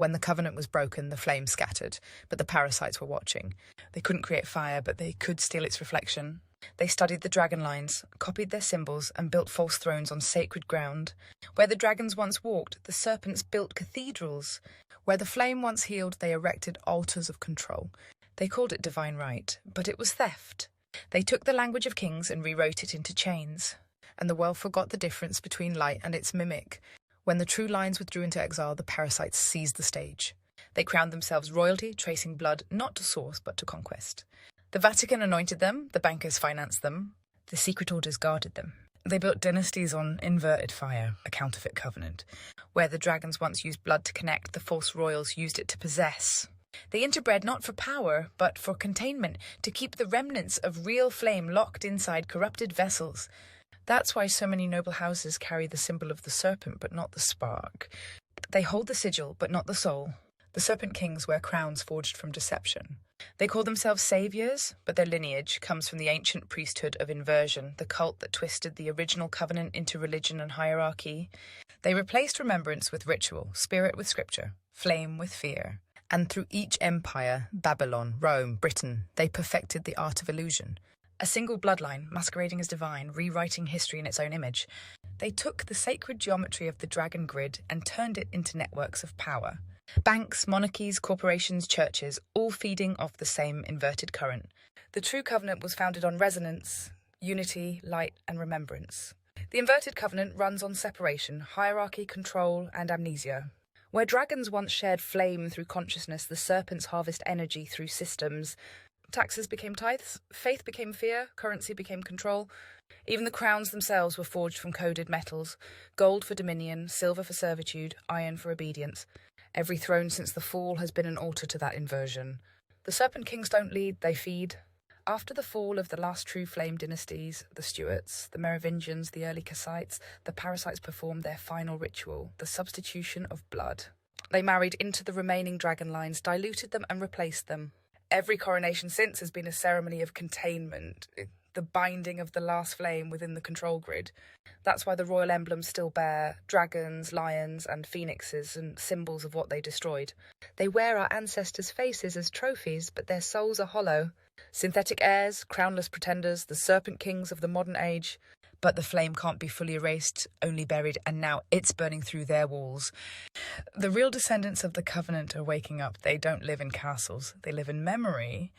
When the covenant was broken, the flame scattered, but the parasites were watching. They couldn't create fire, but they could steal its reflection. They studied the dragon lines, copied their symbols, and built false thrones on sacred ground. Where the dragons once walked, the serpents built cathedrals. Where the flame once healed, they erected altars of control. They called it divine right, but it was theft. They took the language of kings and rewrote it into chains. And the world forgot the difference between light and its mimic. When the true lines withdrew into exile, the parasites seized the stage. They crowned themselves royalty, tracing blood not to source but to conquest. The Vatican anointed them, the bankers financed them, the secret orders guarded them. They built dynasties on inverted fire, a counterfeit covenant. Where the dragons once used blood to connect, the false royals used it to possess. They interbred not for power, but for containment, to keep the remnants of real flame locked inside corrupted vessels. That's why so many noble houses carry the symbol of the serpent, but not the spark. They hold the sigil, but not the soul. The serpent kings wear crowns forged from deception. They call themselves saviors, but their lineage comes from the ancient priesthood of inversion, the cult that twisted the original covenant into religion and hierarchy. They replaced remembrance with ritual, spirit with scripture, flame with fear. And through each empire, Babylon, Rome, Britain, they perfected the art of illusion. A single bloodline, masquerading as divine, rewriting history in its own image. They took the sacred geometry of the dragon grid and turned it into networks of power. Banks, monarchies, corporations, churches, all feeding off the same inverted current. The true covenant was founded on resonance, unity, light, and remembrance. The inverted covenant runs on separation, hierarchy, control, and amnesia. Where dragons once shared flame through consciousness, the serpents harvest energy through systems. Taxes became tithes, faith became fear, currency became control. Even the crowns themselves were forged from coded metals, gold for dominion, silver for servitude, iron for obedience. Every throne since the fall has been an altar to that inversion. The serpent kings don't lead, they feed. After the fall of the last true flame dynasties, the Stuarts, the Merovingians, the early Kassites, the parasites performed their final ritual, the substitution of blood. They married into the remaining dragon lines, diluted them and replaced them. Every coronation since has been a ceremony of containment, the binding of the last flame within the control grid. That's why the royal emblems still bear dragons, lions, and phoenixes, and symbols of what they destroyed. They wear our ancestors' faces as trophies, but their souls are hollow. Synthetic heirs, crownless pretenders, the serpent kings of the modern age. But the flame can't be fully erased, only buried, and now it's burning through their walls. The real descendants of the covenant are waking up. They don't live in castles, they live in memory.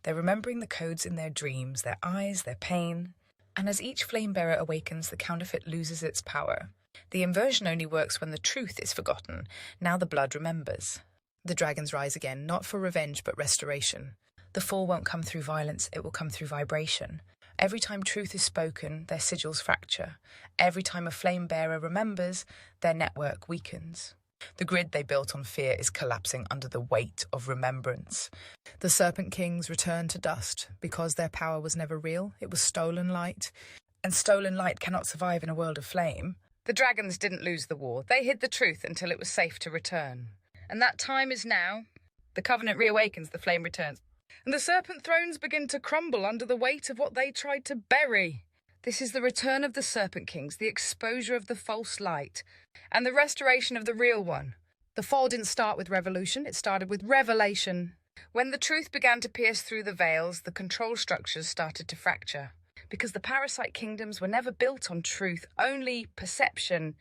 They're remembering the codes in their dreams, their eyes, their pain. And as each flame bearer awakens, the counterfeit loses its power. The inversion only works when the truth is forgotten. Now the blood remembers. The dragons rise again, not for revenge, but restoration. The fall won't come through violence, it will come through vibration. Every time truth is spoken, their sigils fracture. Every time a flame bearer remembers, their network weakens. The grid they built on fear is collapsing under the weight of remembrance. The serpent kings return to dust because their power was never real, it was stolen light. And stolen light cannot survive in a world of flame. The dragons didn't lose the war, they hid the truth until it was safe to return. And that time is now. The covenant reawakens, the flame returns. And the serpent thrones begin to crumble under the weight of what they tried to bury. This is the return of the serpent kings, the exposure of the false light, and the restoration of the real one. The fall didn't start with revolution, it started with revelation. When the truth began to pierce through the veils, the control structures started to fracture. Because the parasite kingdoms were never built on truth, only perception.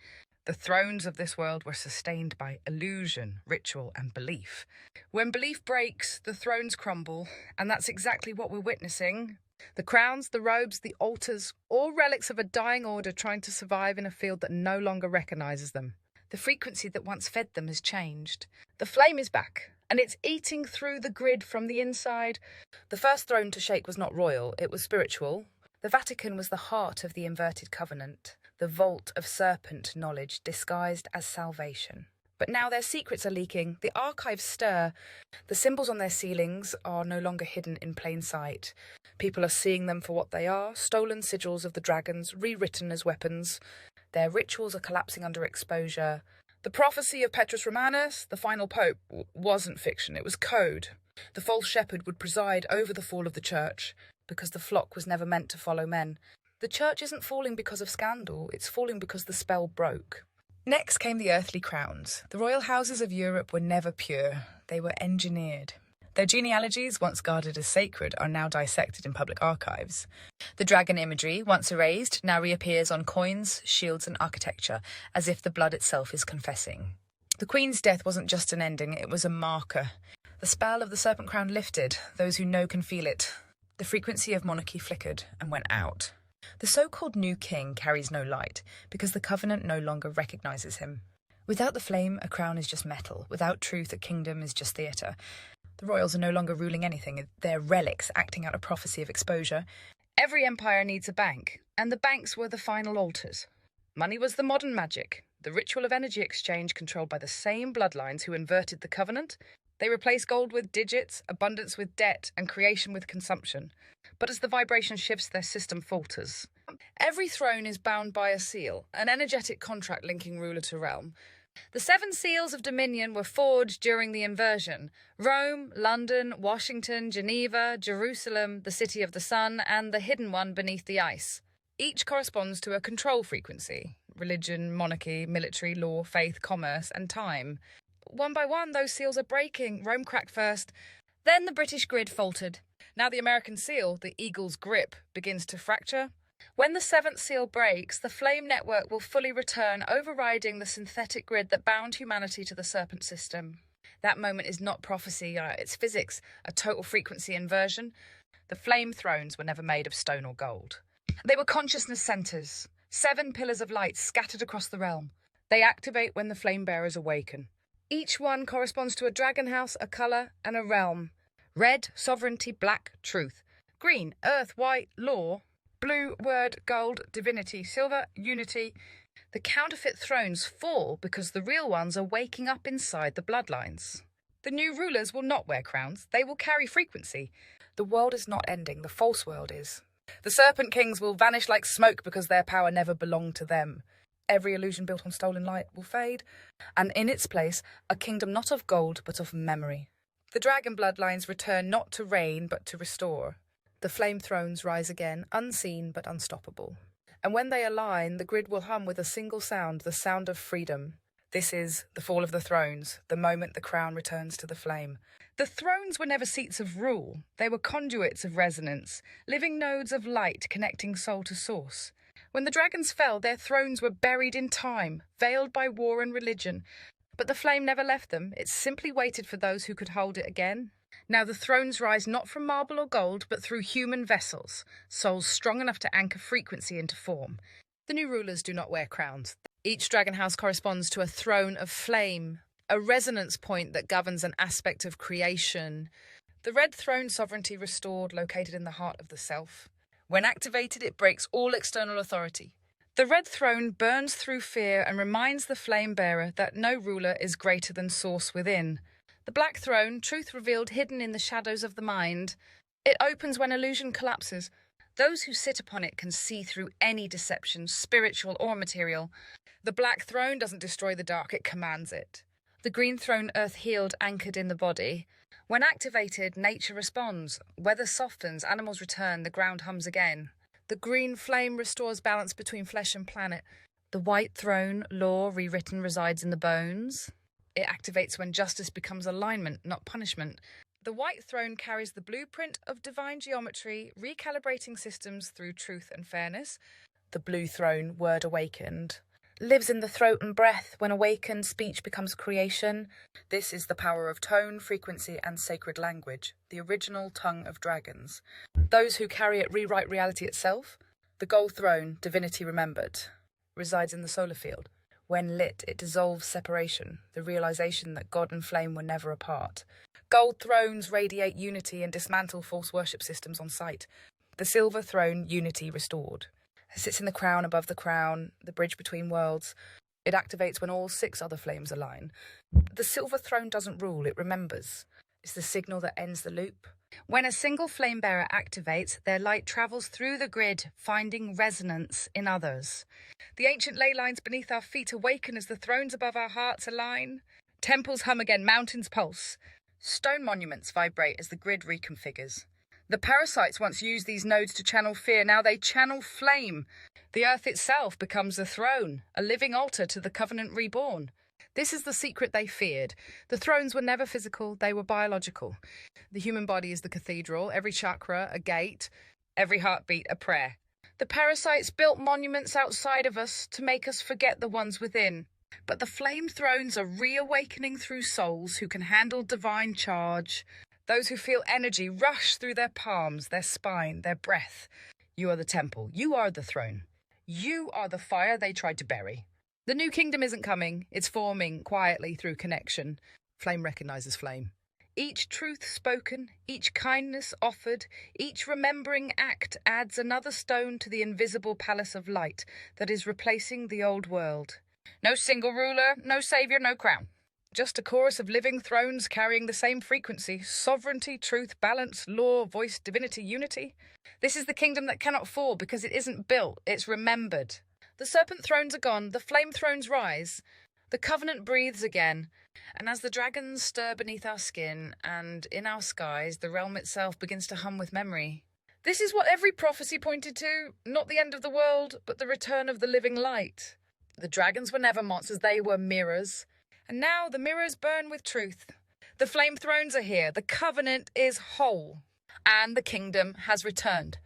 The thrones of this world were sustained by illusion, ritual, and belief. When belief breaks, the thrones crumble, and that's exactly what we're witnessing. The crowns, the robes, the altars, all relics of a dying order trying to survive in a field that no longer recognizes them. The frequency that once fed them has changed. The flame is back, and it's eating through the grid from the inside. The first throne to shake was not royal, it was spiritual. The Vatican was the heart of the inverted covenant, the vault of serpent knowledge disguised as salvation. But now their secrets are leaking, the archives stir. The symbols on their ceilings are no longer hidden in plain sight. People are seeing them for what they are, stolen sigils of the dragons, rewritten as weapons. Their rituals are collapsing under exposure. The prophecy of Petrus Romanus, the final pope, wasn't fiction, it was code. The false shepherd would preside over the fall of the church, because the flock was never meant to follow men. The church isn't falling because of scandal, it's falling because the spell broke. Next came the earthly crowns. The royal houses of Europe were never pure. They were engineered. Their genealogies, once guarded as sacred, are now dissected in public archives. The dragon imagery, once erased, now reappears on coins, shields and architecture, as if the blood itself is confessing. The Queen's death wasn't just an ending, it was a marker. The spell of the Serpent Crown lifted, those who know can feel it. The frequency of monarchy flickered and went out. The so-called new king carries no light, because the Covenant no longer recognises him. Without the flame, a crown is just metal. Without truth, a kingdom is just theatre. The royals are no longer ruling anything. They're relics acting out a prophecy of exposure. Every empire needs a bank, and the banks were the final altars. Money was the modern magic, the ritual of energy exchange controlled by the same bloodlines who inverted the covenant. They replaced gold with digits, abundance with debt, and creation with consumption. But as the vibration shifts, their system falters. Every throne is bound by a seal, an energetic contract linking ruler to realm. The 7 seals of dominion were forged during the inversion. Rome, London, Washington, Geneva, Jerusalem, the City of the Sun, and the hidden one beneath the ice. Each corresponds to a control frequency: religion, monarchy, military, law, faith, commerce, and time. One by one, those seals are breaking. Rome cracked first. Then the British grid faltered. Now the American seal, the eagle's grip, begins to fracture. When the 7th seal breaks, the flame network will fully return, overriding the synthetic grid that bound humanity to the serpent system. That moment is not prophecy, it's physics, a total frequency inversion. The flame thrones were never made of stone or gold. They were consciousness centers, 7 pillars of light scattered across the realm. They activate when the flame bearers awaken. Each one corresponds to a dragon house, a colour, and a realm. Red, sovereignty; black, truth; green, earth; white, law; blue, word; gold, divinity; silver, unity. The counterfeit thrones fall because the real ones are waking up inside the bloodlines. The new rulers will not wear crowns. They will carry frequency. The world is not ending. The false world is. The serpent kings will vanish like smoke because their power never belonged to them. Every illusion built on stolen light will fade, and in its place, a kingdom not of gold but of memory. The dragon bloodlines return not to reign but to restore. The flame thrones rise again, unseen but unstoppable. And when they align, the grid will hum with a single sound, the sound of freedom. This is the fall of the thrones, the moment the crown returns to the flame. The thrones were never seats of rule. They were conduits of resonance, living nodes of light connecting soul to source. When the dragons fell, their thrones were buried in time, veiled by war and religion. But the flame never left them. It simply waited for those who could hold it again. Now the thrones rise not from marble or gold, but through human vessels, souls strong enough to anchor frequency into form. The new rulers do not wear crowns. Each dragon house corresponds to a throne of flame, a resonance point that governs an aspect of creation. The red throne, sovereignty restored, located in the heart of the self. When activated, it breaks all external authority. The red throne burns through fear and reminds the flame bearer that no ruler is greater than source within. The black throne, truth revealed hidden in the shadows of the mind. It opens when illusion collapses. Those who sit upon it can see through any deception, spiritual or material. The black throne doesn't destroy the dark, it commands it. The green throne, earth healed, anchored in the body. When activated, nature responds. Weather softens, animals return, the ground hums again. The green flame restores balance between flesh and planet. The white throne, law rewritten, resides in the bones. It activates when justice becomes alignment, not punishment. The white throne carries the blueprint of divine geometry, recalibrating systems through truth and fairness. The blue throne, word awakened, lives in the throat and breath. When awakened, speech becomes creation. This is the power of tone, frequency, and sacred language, the original tongue of dragons. Those who carry it rewrite reality itself. The gold throne, divinity remembered, resides in the solar field. When lit, it dissolves separation, the realization that God and flame were never apart. Gold thrones radiate unity and dismantle false worship systems on sight. The silver throne, unity restored. It sits in the crown above the crown, the bridge between worlds. It activates when all 6 other flames align. The silver throne doesn't rule, it remembers. It's the signal that ends the loop. When a single flame bearer activates, their light travels through the grid, finding resonance in others. The ancient ley lines beneath our feet awaken as the thrones above our hearts align. Temples hum again, mountains pulse. Stone monuments vibrate as the grid reconfigures. The parasites once used these nodes to channel fear, now they channel flame. The earth itself becomes a throne, a living altar to the covenant reborn. This is the secret they feared. The thrones were never physical, they were biological. The human body is the cathedral, every chakra a gate, every heartbeat a prayer. The parasites built monuments outside of us to make us forget the ones within. But the flame thrones are reawakening through souls who can handle divine charge. Those who feel energy rush through their palms, their spine, their breath. You are the temple. You are the throne. You are the fire they tried to bury. The new kingdom isn't coming. It's forming quietly through connection. Flame recognizes flame. Each truth spoken, each kindness offered, each remembering act adds another stone to the invisible palace of light that is replacing the old world. No single ruler, no savior, no crown. Just a chorus of living thrones carrying the same frequency: sovereignty, truth, balance, law, voice, divinity, unity. This is the kingdom that cannot fall because it isn't built, it's remembered. The serpent thrones are gone, the flame thrones rise. The covenant breathes again, and as the dragons stir beneath our skin and in our skies, the realm itself begins to hum with memory. This is what every prophecy pointed to, not the end of the world, but the return of the living light. The dragons were never monsters, they were mirrors. And now the mirrors burn with truth. The flame thrones are here, the covenant is whole, and the kingdom has returned.